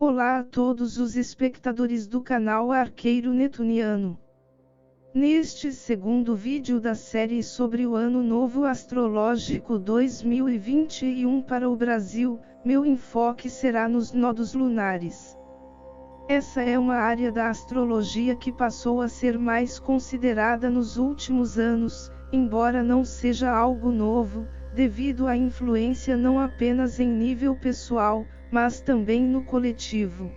Olá a todos os espectadores do canal Arqueiro Netuniano. Neste segundo vídeo da série sobre o Ano Novo Astrológico 2021 para o Brasil, meu enfoque será nos nodos lunares. Essa é uma área da astrologia que passou a ser mais considerada nos últimos anos, embora não seja algo novo, devido à influência não apenas em nível pessoal, mas também no coletivo.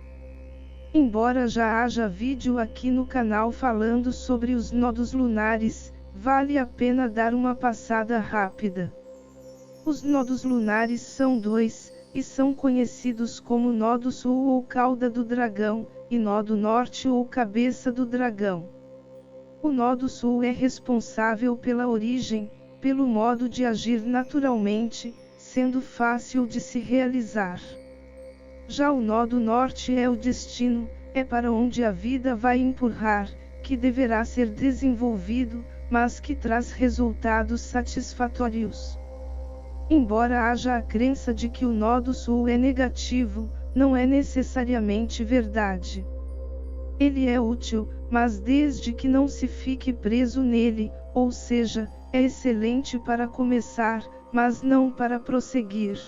Embora já haja vídeo aqui no canal falando sobre os nodos lunares, vale a pena dar uma passada rápida. Os nodos lunares são dois, e são conhecidos como Nodo Sul ou Cauda do Dragão, e Nodo Norte ou Cabeça do Dragão. O Nodo Sul é responsável pela origem, pelo modo de agir naturalmente, sendo fácil de se realizar. Já o Nodo Norte é o destino, é para onde a vida vai empurrar, que deverá ser desenvolvido, mas que traz resultados satisfatórios. Embora haja a crença de que o Nodo Sul é negativo, não é necessariamente verdade. Ele é útil, mas desde que não se fique preso nele, ou seja, é excelente para começar, mas não para prosseguir.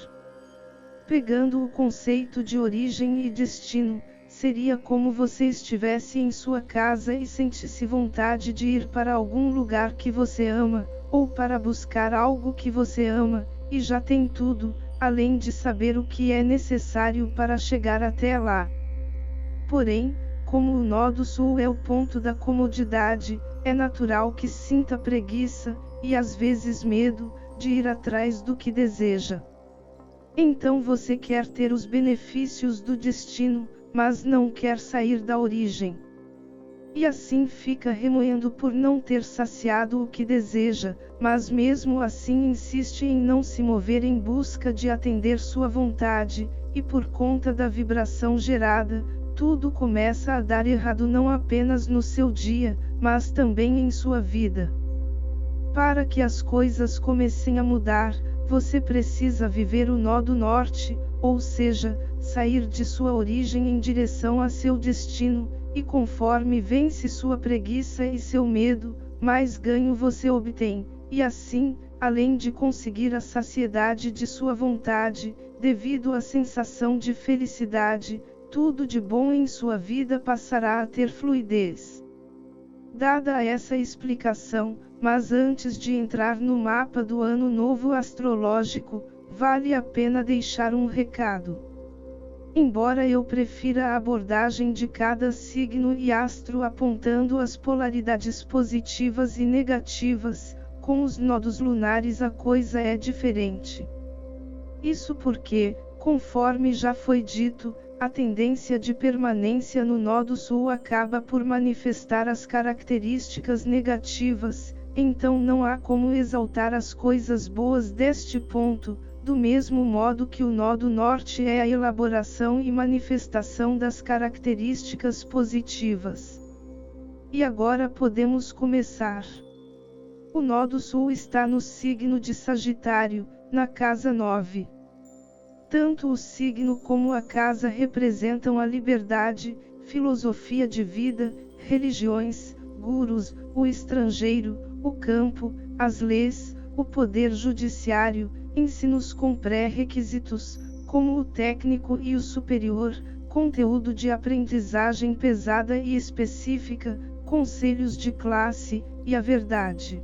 Pegando o conceito de origem e destino, seria como você estivesse em sua casa e sentisse vontade de ir para algum lugar que você ama, ou para buscar algo que você ama, e já tem tudo, além de saber o que é necessário para chegar até lá. Porém, como o Nodo Sul é o ponto da comodidade, é natural que sinta preguiça, e às vezes medo, de ir atrás do que deseja. Então você quer ter os benefícios do destino, mas não quer sair da origem. E assim fica remoendo por não ter saciado o que deseja, mas mesmo assim insiste em não se mover em busca de atender sua vontade, e por conta da vibração gerada, tudo começa a dar errado não apenas no seu dia, mas também em sua vida. Para que as coisas comecem a mudar, você precisa viver o Nodo Norte, ou seja, sair de sua origem em direção a seu destino, e conforme vence sua preguiça e seu medo, mais ganho você obtém, e assim, além de conseguir a saciedade de sua vontade, devido à sensação de felicidade, tudo de bom em sua vida passará a ter fluidez. Dada essa explicação, mas antes de entrar no mapa do Ano Novo Astrológico, vale a pena deixar um recado. Embora eu prefira a abordagem de cada signo e astro apontando as polaridades positivas e negativas, com os nodos lunares a coisa é diferente. Isso porque, conforme já foi dito, a tendência de permanência no Nodo Sul acaba por manifestar as características negativas, então não há como exaltar as coisas boas deste ponto, do mesmo modo que o Nodo Norte é a elaboração e manifestação das características positivas. E agora podemos começar. O Nodo Sul está no signo de Sagitário, na casa 9. Tanto o signo como a casa representam a liberdade, filosofia de vida, religiões, gurus, o estrangeiro, o campo, as leis, o poder judiciário, ensinos com pré-requisitos, como o técnico e o superior, conteúdo de aprendizagem pesada e específica, conselhos de classe, e a verdade.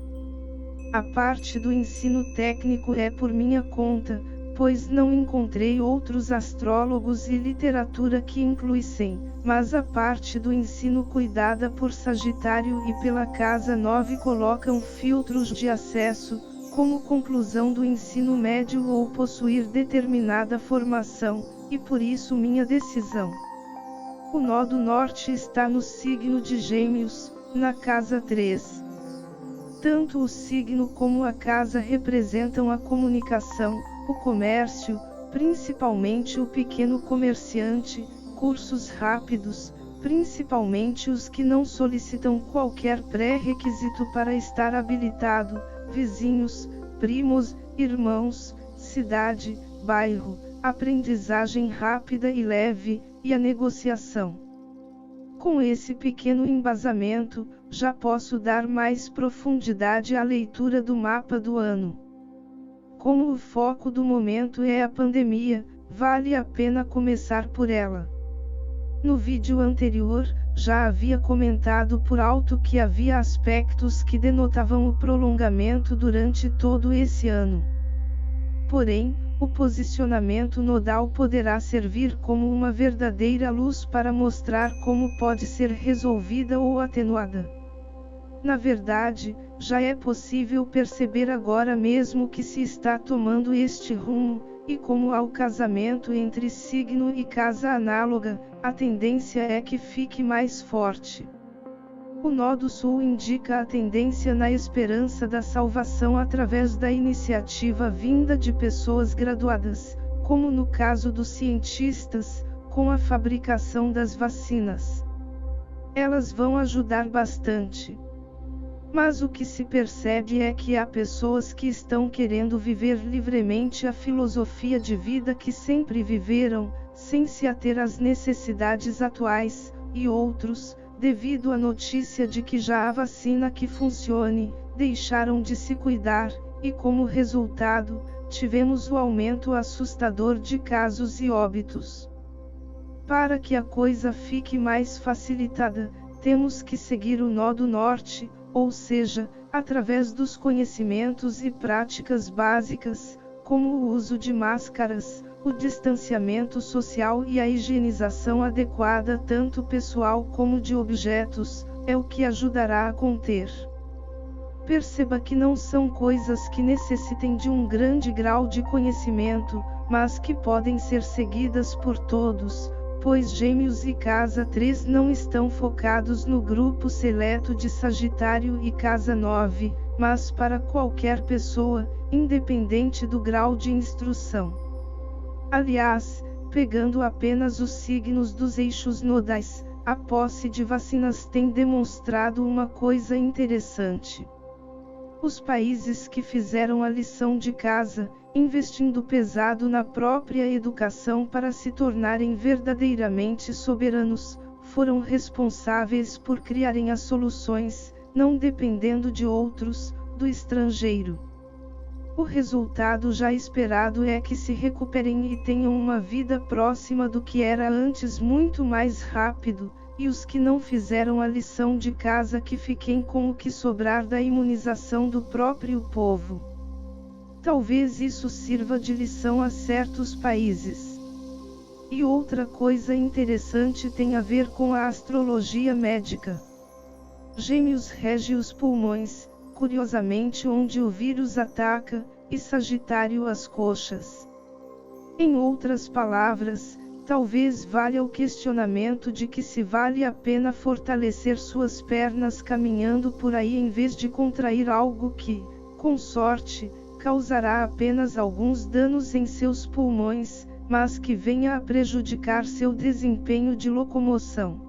A parte do ensino técnico é por minha conta, pois não encontrei outros astrólogos e literatura que incluíssem, mas a parte do ensino cuidada por Sagitário e pela Casa 9 colocam filtros de acesso, como conclusão do ensino médio ou possuir determinada formação, e por isso minha decisão. O Nodo Norte está no signo de Gêmeos, na casa 3. Tanto o signo como a casa representam a comunicação, o comércio, principalmente o pequeno comerciante, cursos rápidos, principalmente os que não solicitam qualquer pré-requisito para estar habilitado, vizinhos, primos, irmãos, cidade, bairro, aprendizagem rápida e leve, e a negociação. Com esse pequeno embasamento, já posso dar mais profundidade à leitura do mapa do ano. Como o foco do momento é a pandemia, vale a pena começar por ela. No vídeo anterior, já havia comentado por alto que havia aspectos que denotavam o prolongamento durante todo esse ano. Porém, o posicionamento nodal poderá servir como uma verdadeira luz para mostrar como pode ser resolvida ou atenuada. Na verdade, já é possível perceber agora mesmo que se está tomando este rumo, e como ao casamento entre signo e casa análoga, a tendência é que fique mais forte. O nó do sul indica a tendência na esperança da salvação através da iniciativa vinda de pessoas graduadas, como no caso dos cientistas, com a fabricação das vacinas. Elas vão ajudar bastante. Mas o que se percebe é que há pessoas que estão querendo viver livremente a filosofia de vida que sempre viveram, sem se ater às necessidades atuais, e outros, devido à notícia de que já há vacina que funcione, deixaram de se cuidar, e como resultado, tivemos o aumento assustador de casos e óbitos. Para que a coisa fique mais facilitada, temos que seguir o nó do norte, ou seja, através dos conhecimentos e práticas básicas, como o uso de máscaras, o distanciamento social e a higienização adequada tanto pessoal como de objetos, é o que ajudará a conter. Perceba que não são coisas que necessitem de um grande grau de conhecimento, mas que podem ser seguidas por todos, pois Gêmeos e Casa 3 não estão focados no grupo seleto de Sagitário e Casa 9, mas para qualquer pessoa, independente do grau de instrução. Aliás, pegando apenas os signos dos eixos nodais, a posse de vacinas tem demonstrado uma coisa interessante. Os países que fizeram a lição de casa, investindo pesado na própria educação para se tornarem verdadeiramente soberanos, foram responsáveis por criarem as soluções, não dependendo de outros, do estrangeiro. O resultado já esperado é que se recuperem e tenham uma vida próxima do que era antes muito mais rápido, e os que não fizeram a lição de casa que fiquem com o que sobrar da imunização do próprio povo. Talvez isso sirva de lição a certos países. E outra coisa interessante tem a ver com a astrologia médica. Gêmeos rege os pulmões, curiosamente onde o vírus ataca, e Sagitário as coxas. Em outras palavras, talvez valha o questionamento de que se vale a pena fortalecer suas pernas caminhando por aí em vez de contrair algo que, com sorte, causará apenas alguns danos em seus pulmões, mas que venha a prejudicar seu desempenho de locomoção.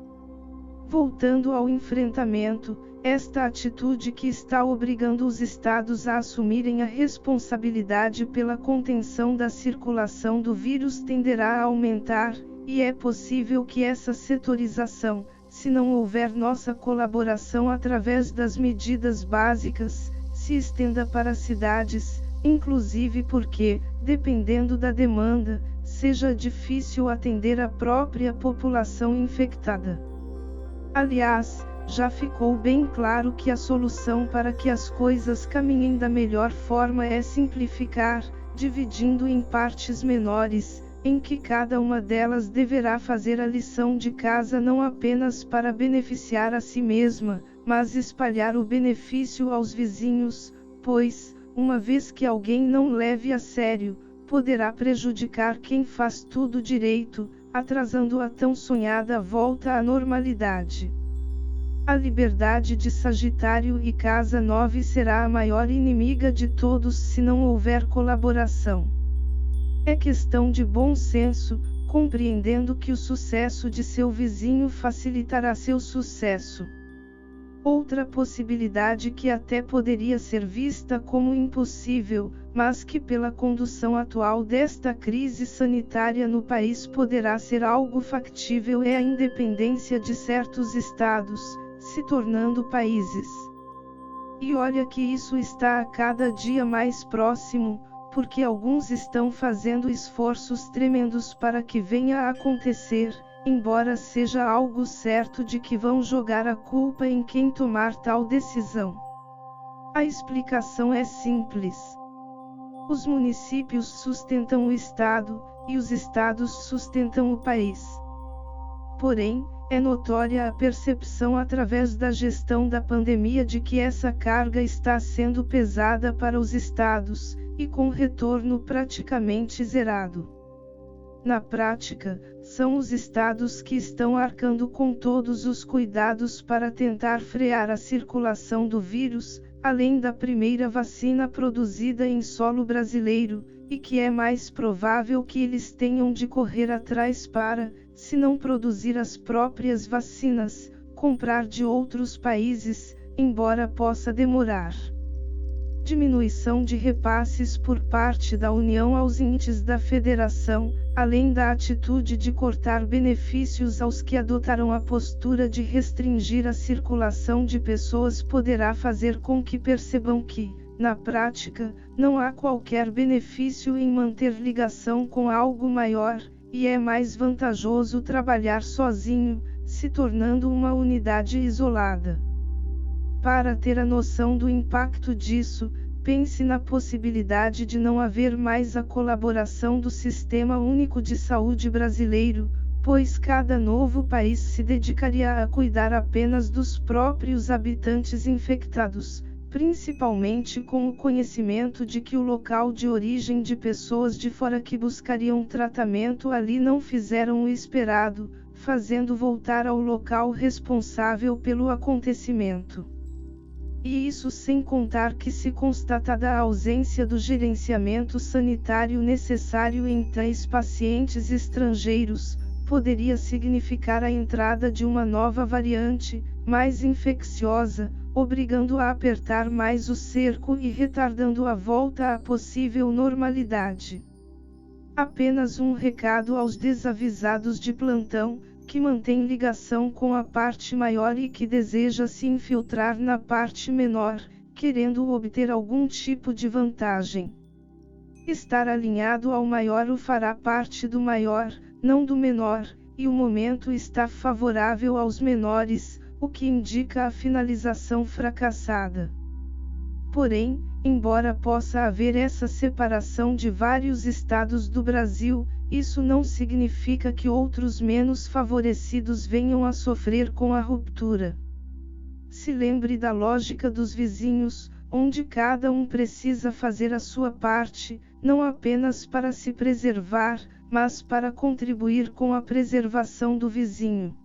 Voltando ao enfrentamento, esta atitude que está obrigando os estados a assumirem a responsabilidade pela contenção da circulação do vírus tenderá a aumentar, e é possível que essa setorização, se não houver nossa colaboração através das medidas básicas, se estenda para cidades, inclusive porque, dependendo da demanda, seja difícil atender a própria população infectada. Aliás, já ficou bem claro que a solução para que as coisas caminhem da melhor forma é simplificar, dividindo em partes menores, em que cada uma delas deverá fazer a lição de casa não apenas para beneficiar a si mesma, mas espalhar o benefício aos vizinhos, pois, uma vez que alguém não leve a sério, poderá prejudicar quem faz tudo direito, atrasando a tão sonhada volta à normalidade. A liberdade de Sagitário e Casa 9 será a maior inimiga de todos se não houver colaboração. É questão de bom senso, compreendendo que o sucesso de seu vizinho facilitará seu sucesso. Outra possibilidade que até poderia ser vista como impossível, mas que pela condução atual desta crise sanitária no país poderá ser algo factível é a independência de certos estados, se tornando países. E olha que isso está a cada dia mais próximo, porque alguns estão fazendo esforços tremendos para que venha a acontecer, embora seja algo certo de que vão jogar a culpa em quem tomar tal decisão. A explicação é simples. Os municípios sustentam o Estado, e os estados sustentam o país. Porém, é notória a percepção através da gestão da pandemia de que essa carga está sendo pesada para os estados, e com retorno praticamente zerado. Na prática, são os estados que estão arcando com todos os cuidados para tentar frear a circulação do vírus, além da primeira vacina produzida em solo brasileiro, e que é mais provável que eles tenham de correr atrás para, se não produzir as próprias vacinas, comprar de outros países, embora possa demorar. Diminuição de repasses por parte da União aos entes da Federação, além da atitude de cortar benefícios aos que adotaram a postura de restringir a circulação de pessoas poderá fazer com que percebam que, na prática, não há qualquer benefício em manter ligação com algo maior, e é mais vantajoso trabalhar sozinho, se tornando uma unidade isolada. Para ter a noção do impacto disso, pense na possibilidade de não haver mais a colaboração do Sistema Único de Saúde brasileiro, pois cada novo país se dedicaria a cuidar apenas dos próprios habitantes infectados, principalmente com o conhecimento de que o local de origem de pessoas de fora que buscariam tratamento ali não fizeram o esperado, fazendo voltar ao local responsável pelo acontecimento. E isso sem contar que, se constatada a ausência do gerenciamento sanitário necessário em tais pacientes estrangeiros, poderia significar a entrada de uma nova variante, mais infecciosa, obrigando a apertar mais o cerco e retardando a volta à possível normalidade. Apenas um recado aos desavisados de plantão, que mantém ligação com a parte maior e que deseja se infiltrar na parte menor, querendo obter algum tipo de vantagem. Estar alinhado ao maior o fará parte do maior, não do menor, e o momento está favorável aos menores, o que indica a finalização fracassada. Porém, embora possa haver essa separação de vários estados do Brasil, isso não significa que outros menos favorecidos venham a sofrer com a ruptura. Se lembre da lógica dos vizinhos, onde cada um precisa fazer a sua parte, não apenas para se preservar, mas para contribuir com a preservação do vizinho.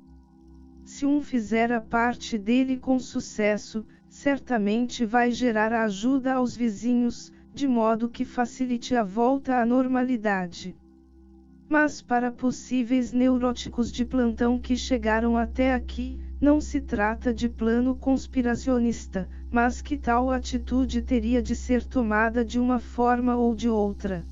Se um fizer a parte dele com sucesso, certamente vai gerar a ajuda aos vizinhos, de modo que facilite a volta à normalidade. Mas para possíveis neuróticos de plantão que chegaram até aqui, não se trata de plano conspiracionista, mas que tal atitude teria de ser tomada de uma forma ou de outra.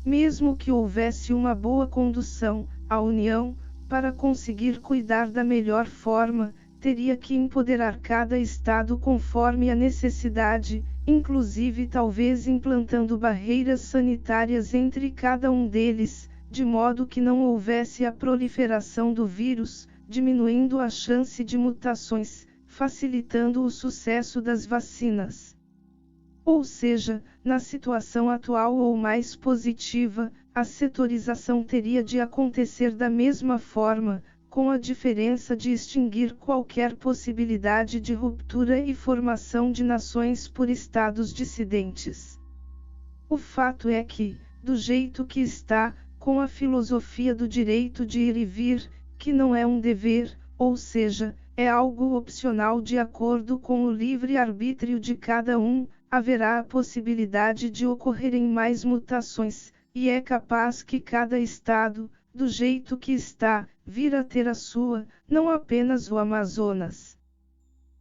Mesmo que houvesse uma boa condução, a União, para conseguir cuidar da melhor forma, teria que empoderar cada estado conforme a necessidade, inclusive talvez implantando barreiras sanitárias entre cada um deles, de modo que não houvesse a proliferação do vírus, diminuindo a chance de mutações, facilitando o sucesso das vacinas. Ou seja, na situação atual ou mais positiva, a setorização teria de acontecer da mesma forma, com a diferença de extinguir qualquer possibilidade de ruptura e formação de nações por estados dissidentes. O fato é que, do jeito que está, com a filosofia do direito de ir e vir, que não é um dever, ou seja, é algo opcional de acordo com o livre-arbítrio de cada um, haverá a possibilidade de ocorrerem mais mutações, e é capaz que cada estado, do jeito que está, vir a ter a sua, não apenas o Amazonas.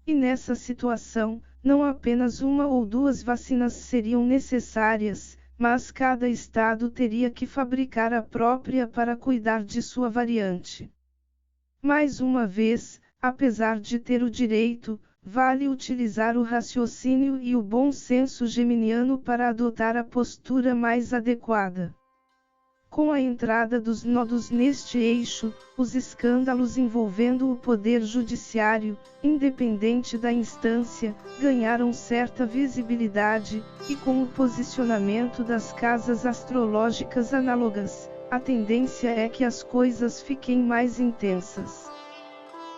E nessa situação, não apenas uma ou duas vacinas seriam necessárias, mas cada estado teria que fabricar a própria para cuidar de sua variante. Mais uma vez, apesar de ter o direito, vale utilizar o raciocínio e o bom senso geminiano para adotar a postura mais adequada. Com a entrada dos nodos neste eixo, os escândalos envolvendo o poder judiciário, independente da instância, ganharam certa visibilidade, e com o posicionamento das casas astrológicas análogas, a tendência é que as coisas fiquem mais intensas.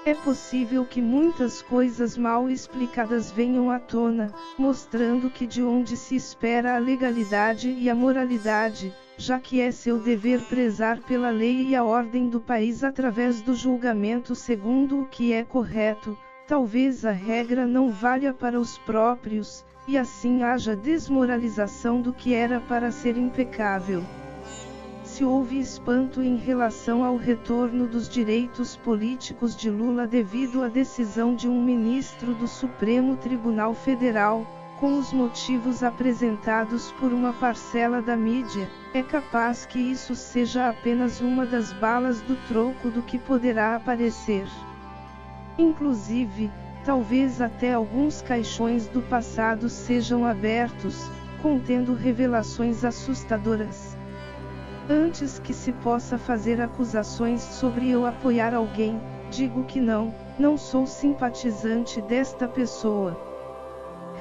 É possível que muitas coisas mal explicadas venham à tona, mostrando que de onde se espera a legalidade e a moralidade, já que é seu dever prezar pela lei e a ordem do país através do julgamento segundo o que é correto, talvez a regra não valha para os próprios, e assim haja desmoralização do que era para ser impecável. Se houve espanto em relação ao retorno dos direitos políticos de Lula devido à decisão de um ministro do Supremo Tribunal Federal, com os motivos apresentados por uma parcela da mídia, é capaz que isso seja apenas uma das balas do troco do que poderá aparecer. Inclusive, talvez até alguns caixões do passado sejam abertos, contendo revelações assustadoras. Antes que se possa fazer acusações sobre eu apoiar alguém, digo que não sou simpatizante desta pessoa.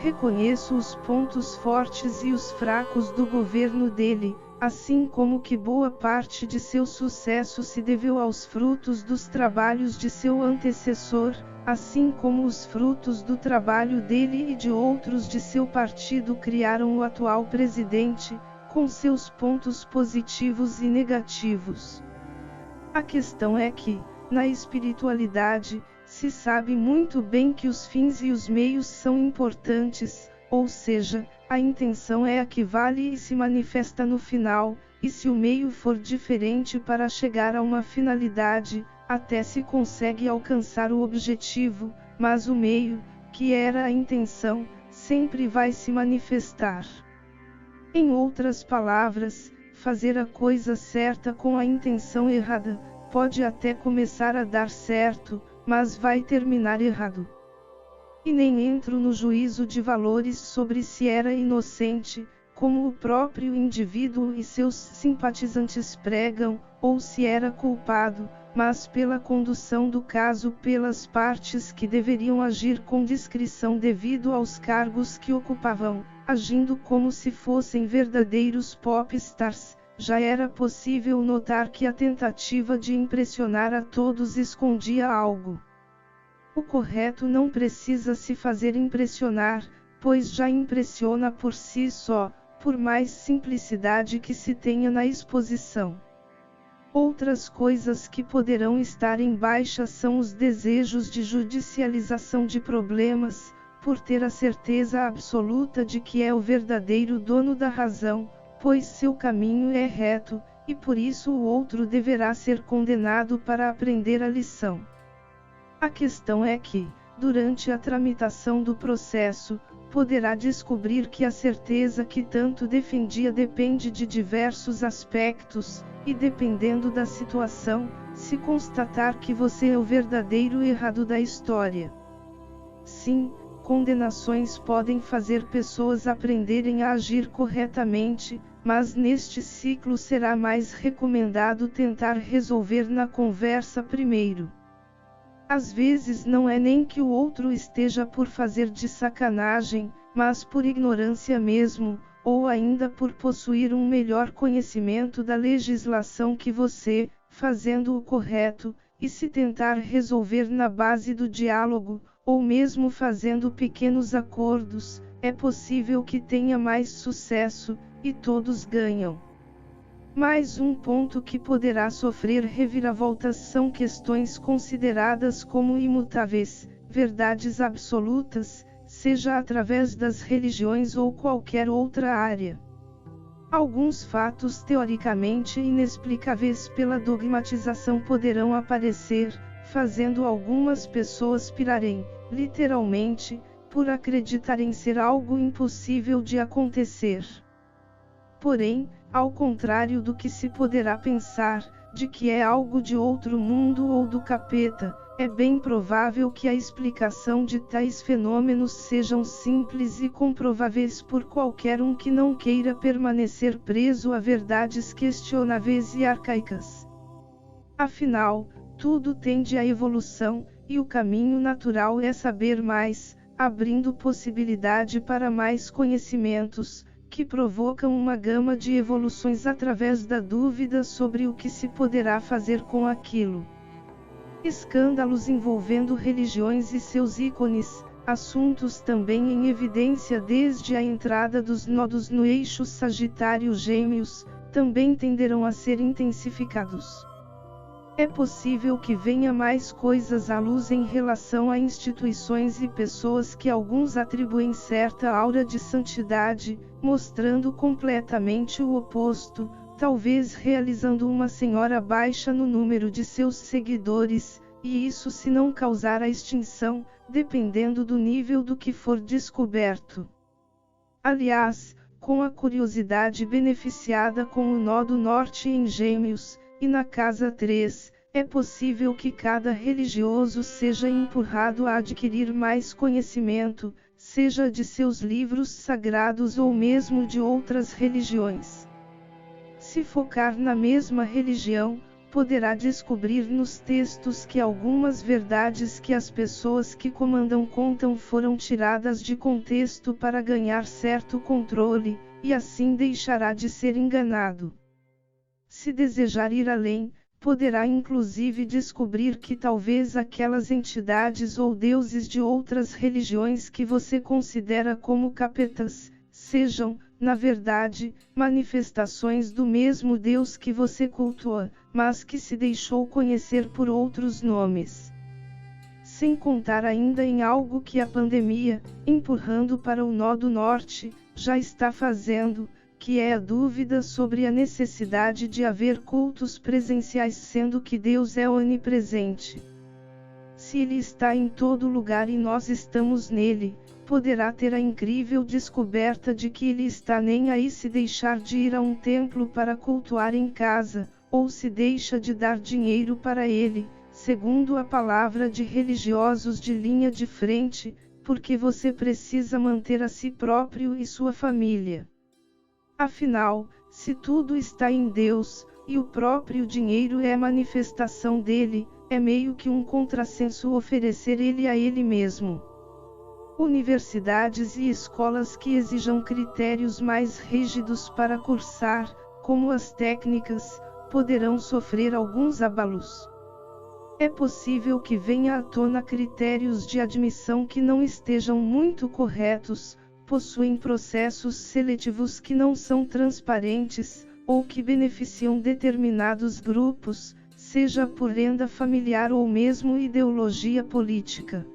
Reconheço os pontos fortes e os fracos do governo dele, assim como que boa parte de seu sucesso se deveu aos frutos dos trabalhos de seu antecessor, assim como os frutos do trabalho dele e de outros de seu partido criaram o atual presidente, com seus pontos positivos e negativos. A questão é que, na espiritualidade, se sabe muito bem que os fins e os meios são importantes, ou seja, a intenção é a que vale e se manifesta no final, e se o meio for diferente para chegar a uma finalidade, até se consegue alcançar o objetivo, mas o meio, que era a intenção, sempre vai se manifestar. Em outras palavras, fazer a coisa certa com a intenção errada, pode até começar a dar certo, mas vai terminar errado. E nem entro no juízo de valores sobre se era inocente, como o próprio indivíduo e seus simpatizantes pregam, ou se era culpado, mas pela condução do caso pelas partes que deveriam agir com discrição devido aos cargos que ocupavam, agindo como se fossem verdadeiros pop stars, já era possível notar que a tentativa de impressionar a todos escondia algo. O correto não precisa se fazer impressionar, pois já impressiona por si só, por mais simplicidade que se tenha na exposição. Outras coisas que poderão estar em baixa são os desejos de judicialização de problemas, por ter a certeza absoluta de que é o verdadeiro dono da razão, pois seu caminho é reto, e por isso o outro deverá ser condenado para aprender a lição. A questão é que, durante a tramitação do processo, poderá descobrir que a certeza que tanto defendia depende de diversos aspectos, e dependendo da situação, se constatar que você é o verdadeiro errado da história. Sim, condenações podem fazer pessoas aprenderem a agir corretamente, mas neste ciclo será mais recomendado tentar resolver na conversa primeiro. Às vezes não é nem que o outro esteja por fazer de sacanagem, mas por ignorância mesmo, ou ainda por possuir um melhor conhecimento da legislação que você, fazendo o correto, e se tentar resolver na base do diálogo, ou mesmo fazendo pequenos acordos, é possível que tenha mais sucesso, e todos ganham. Mais um ponto que poderá sofrer reviravoltas são questões consideradas como imutáveis, verdades absolutas, seja através das religiões ou qualquer outra área. Alguns fatos teoricamente inexplicáveis pela dogmatização poderão aparecer, fazendo algumas pessoas pirarem, literalmente, por acreditarem ser algo impossível de acontecer. Porém, ao contrário do que se poderá pensar, de que é algo de outro mundo ou do capeta, é bem provável que a explicação de tais fenômenos sejam simples e comprováveis por qualquer um que não queira permanecer preso a verdades questionáveis e arcaicas. Afinal, tudo tende à evolução, e o caminho natural é saber mais, abrindo possibilidade para mais conhecimentos, que provocam uma gama de evoluções através da dúvida sobre o que se poderá fazer com aquilo. Escândalos envolvendo religiões e seus ícones, assuntos também em evidência desde a entrada dos nodos no eixo Sagitário-Gêmeos, também tenderão a ser intensificados. É possível que venha mais coisas à luz em relação a instituições e pessoas que alguns atribuem certa aura de santidade, mostrando completamente o oposto, talvez realizando uma senhora baixa no número de seus seguidores, e isso se não causar a extinção, dependendo do nível do que for descoberto. Aliás, com a curiosidade beneficiada com o nó do norte em Gêmeos, e na casa 3, é possível que cada religioso seja empurrado a adquirir mais conhecimento, seja de seus livros sagrados ou mesmo de outras religiões. Se focar na mesma religião, poderá descobrir nos textos que algumas verdades que as pessoas que comandam contam foram tiradas de contexto para ganhar certo controle, e assim deixará de ser enganado. Se desejar ir além, poderá inclusive descobrir que talvez aquelas entidades ou deuses de outras religiões que você considera como capetas, sejam, na verdade, manifestações do mesmo Deus que você cultua, mas que se deixou conhecer por outros nomes. Sem contar ainda em algo que a pandemia, empurrando para o nó do norte, já está fazendo, que é a dúvida sobre a necessidade de haver cultos presenciais, sendo que Deus é onipresente. Se Ele está em todo lugar e nós estamos nele, poderá ter a incrível descoberta de que Ele está nem aí se deixar de ir a um templo para cultuar em casa, ou se deixa de dar dinheiro para Ele, segundo a palavra de religiosos de linha de frente, porque você precisa manter a si próprio e sua família. Afinal, se tudo está em Deus, e o próprio dinheiro é manifestação dele, é meio que um contrassenso oferecer ele a ele mesmo. Universidades e escolas que exijam critérios mais rígidos para cursar, como as técnicas, poderão sofrer alguns abalos. É possível que venha à tona critérios de admissão que não estejam muito corretos, possuem processos seletivos que não são transparentes, ou que beneficiam determinados grupos, seja por renda familiar ou mesmo ideologia política.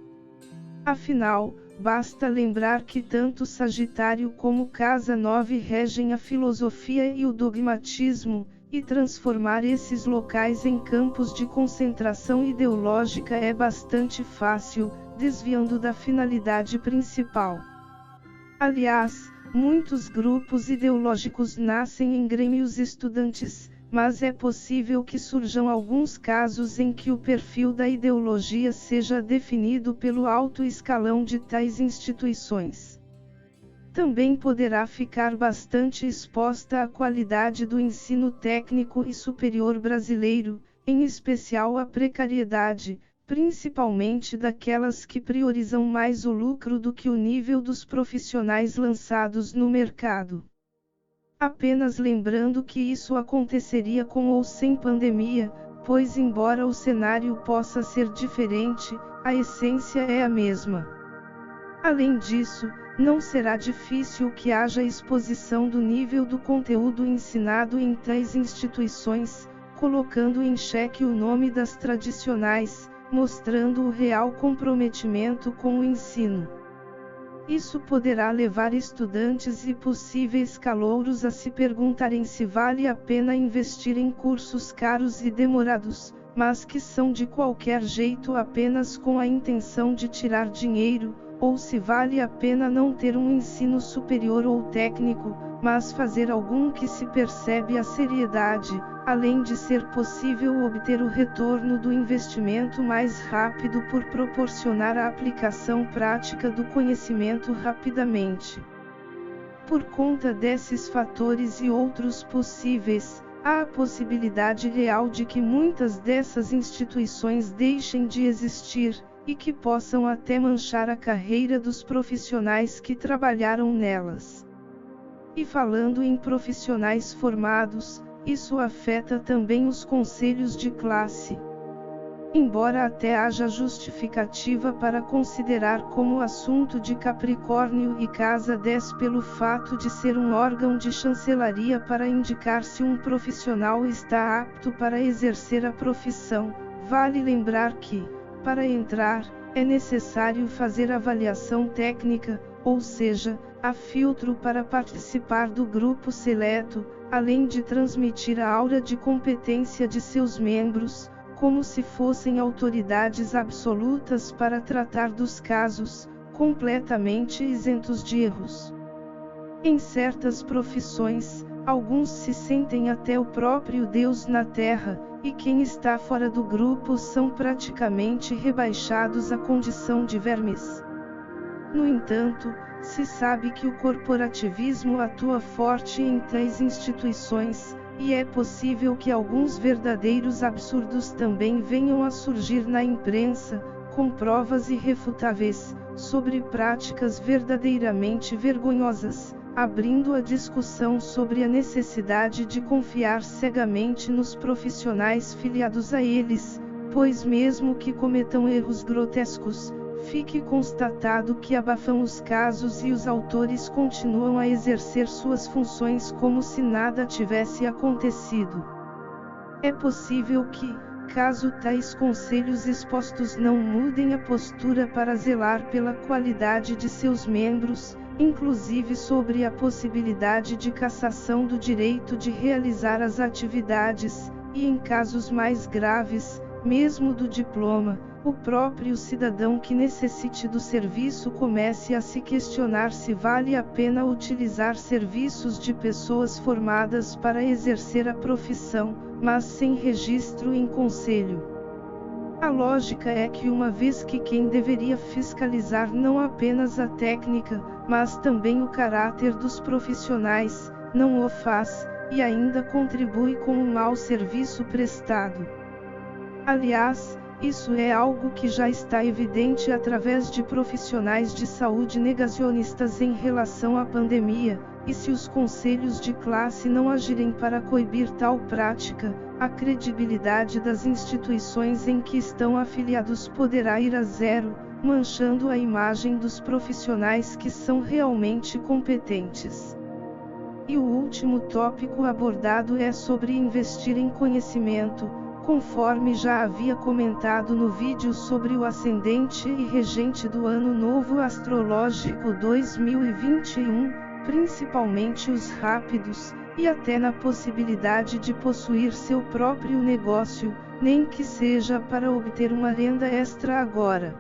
Afinal, basta lembrar que tanto Sagitário como Casa 9 regem a filosofia e o dogmatismo, e transformar esses locais em campos de concentração ideológica é bastante fácil, desviando da finalidade principal. Aliás, muitos grupos ideológicos nascem em grêmios estudantis, mas é possível que surjam alguns casos em que o perfil da ideologia seja definido pelo alto escalão de tais instituições. Também poderá ficar bastante exposta a qualidade do ensino técnico e superior brasileiro, em especial a precariedade, principalmente daquelas que priorizam mais o lucro do que o nível dos profissionais lançados no mercado. Apenas lembrando que isso aconteceria com ou sem pandemia, pois embora o cenário possa ser diferente, a essência é a mesma. Além disso, não será difícil que haja exposição do nível do conteúdo ensinado em tais instituições, colocando em xeque o nome das tradicionais, mostrando o real comprometimento com o ensino. Isso poderá levar estudantes e possíveis calouros a se perguntarem se vale a pena investir em cursos caros e demorados, mas que são de qualquer jeito apenas com a intenção de tirar dinheiro, ou se vale a pena não ter um ensino superior ou técnico, mas fazer algum que se percebe a seriedade, além de ser possível obter o retorno do investimento mais rápido por proporcionar a aplicação prática do conhecimento rapidamente. Por conta desses fatores e outros possíveis, há a possibilidade real de que muitas dessas instituições deixem de existir, e que possam até manchar a carreira dos profissionais que trabalharam nelas. E falando em profissionais formados, isso afeta também os conselhos de classe. Embora até haja justificativa para considerar como assunto de Capricórnio e Casa 10 pelo fato de ser um órgão de chancelaria para indicar se um profissional está apto para exercer a profissão, vale lembrar que, para entrar, é necessário fazer avaliação técnica, ou seja, há filtro para participar do grupo seleto, além de transmitir a aura de competência de seus membros, como se fossem autoridades absolutas para tratar dos casos, completamente isentos de erros. Em certas profissões, alguns se sentem até o próprio Deus na Terra, e quem está fora do grupo são praticamente rebaixados à condição de vermes. No entanto, se sabe que o corporativismo atua forte em tais instituições, e é possível que alguns verdadeiros absurdos também venham a surgir na imprensa, com provas irrefutáveis, sobre práticas verdadeiramente vergonhosas, abrindo a discussão sobre a necessidade de confiar cegamente nos profissionais filiados a eles, pois mesmo que cometam erros grotescos, fique constatado que abafam os casos e os autores continuam a exercer suas funções como se nada tivesse acontecido. É possível que, caso tais conselhos expostos não mudem a postura para zelar pela qualidade de seus membros, inclusive sobre a possibilidade de cassação do direito de realizar as atividades, e em casos mais graves, mesmo do diploma, o próprio cidadão que necessite do serviço comece a se questionar se vale a pena utilizar serviços de pessoas formadas para exercer a profissão, mas sem registro em conselho. A lógica é que uma vez que quem deveria fiscalizar não apenas a técnica, mas também o caráter dos profissionais, não o faz, e ainda contribui com o mau serviço prestado. Aliás, isso é algo que já está evidente através de profissionais de saúde negacionistas em relação à pandemia, e se os conselhos de classe não agirem para coibir tal prática, a credibilidade das instituições em que estão afiliados poderá ir a zero, manchando a imagem dos profissionais que são realmente competentes. E o último tópico abordado é sobre investir em conhecimento. Conforme já havia comentado no vídeo sobre o ascendente e regente do Ano Novo Astrológico 2021, principalmente os rápidos, e até na possibilidade de possuir seu próprio negócio, nem que seja para obter uma renda extra agora.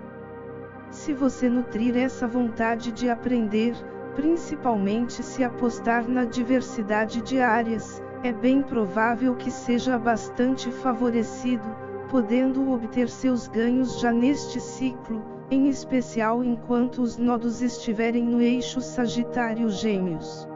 Se você nutrir essa vontade de aprender, principalmente se apostar na diversidade de áreas, é bem provável que seja bastante favorecido, podendo obter seus ganhos já neste ciclo, em especial enquanto os nodos estiverem no eixo Sagitário-Gêmeos.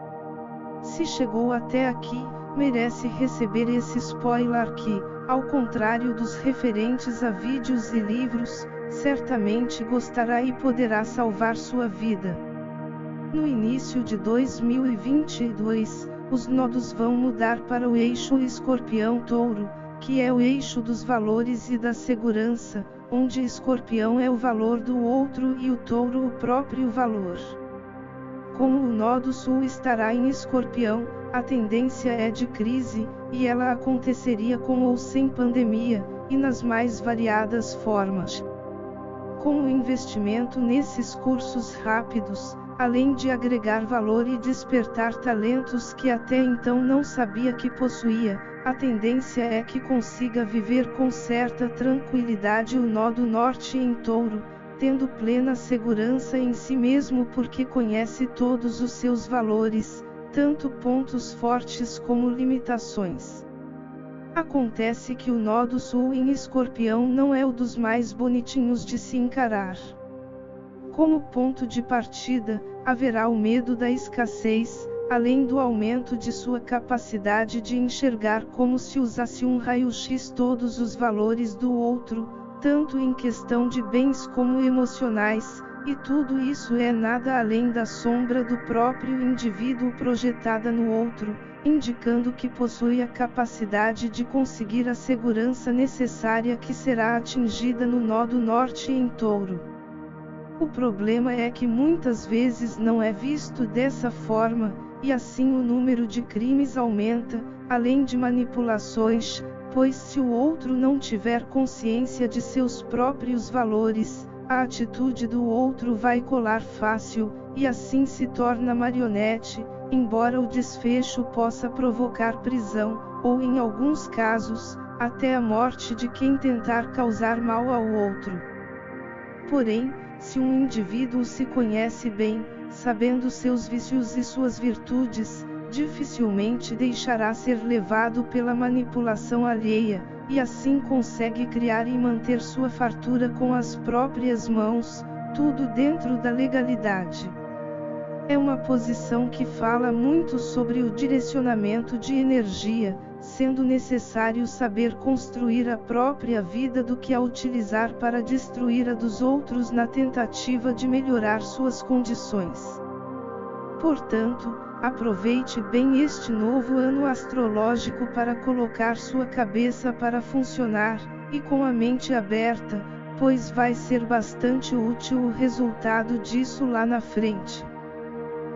Se chegou até aqui, merece receber esse spoiler que, ao contrário dos referentes a vídeos e livros, certamente gostará e poderá salvar sua vida. No início de 2022, os nodos vão mudar para o eixo Escorpião-Touro, que é o eixo dos valores e da segurança, onde Escorpião é o valor do outro e o Touro o próprio valor. Como o nodo sul estará em Escorpião, a tendência é de crise, e ela aconteceria com ou sem pandemia, e nas mais variadas formas. Com o investimento nesses cursos rápidos, além de agregar valor e despertar talentos que até então não sabia que possuía, a tendência é que consiga viver com certa tranquilidade o nó do norte em Touro, tendo plena segurança em si mesmo porque conhece todos os seus valores, tanto pontos fortes como limitações. Acontece que o nó do sul em Escorpião não é o dos mais bonitinhos de se encarar. Como ponto de partida, haverá o medo da escassez, além do aumento de sua capacidade de enxergar como se usasse um raio-x todos os valores do outro, tanto em questão de bens como emocionais, e tudo isso é nada além da sombra do próprio indivíduo projetada no outro, indicando que possui a capacidade de conseguir a segurança necessária que será atingida no nó do norte em Touro. O problema é que muitas vezes não é visto dessa forma, e assim o número de crimes aumenta, além de manipulações, pois se o outro não tiver consciência de seus próprios valores, a atitude do outro vai colar fácil, e assim se torna marionete, embora o desfecho possa provocar prisão, ou em alguns casos, até a morte de quem tentar causar mal ao outro. Porém, se um indivíduo se conhece bem, sabendo seus vícios e suas virtudes, dificilmente deixará ser levado pela manipulação alheia, e assim consegue criar e manter sua fartura com as próprias mãos, tudo dentro da legalidade. É uma posição que fala muito sobre o direcionamento de energia, sendo necessário saber construir a própria vida do que a utilizar para destruir a dos outros na tentativa de melhorar suas condições. Portanto, aproveite bem este novo ano astrológico para colocar sua cabeça para funcionar, e com a mente aberta, pois vai ser bastante útil o resultado disso lá na frente.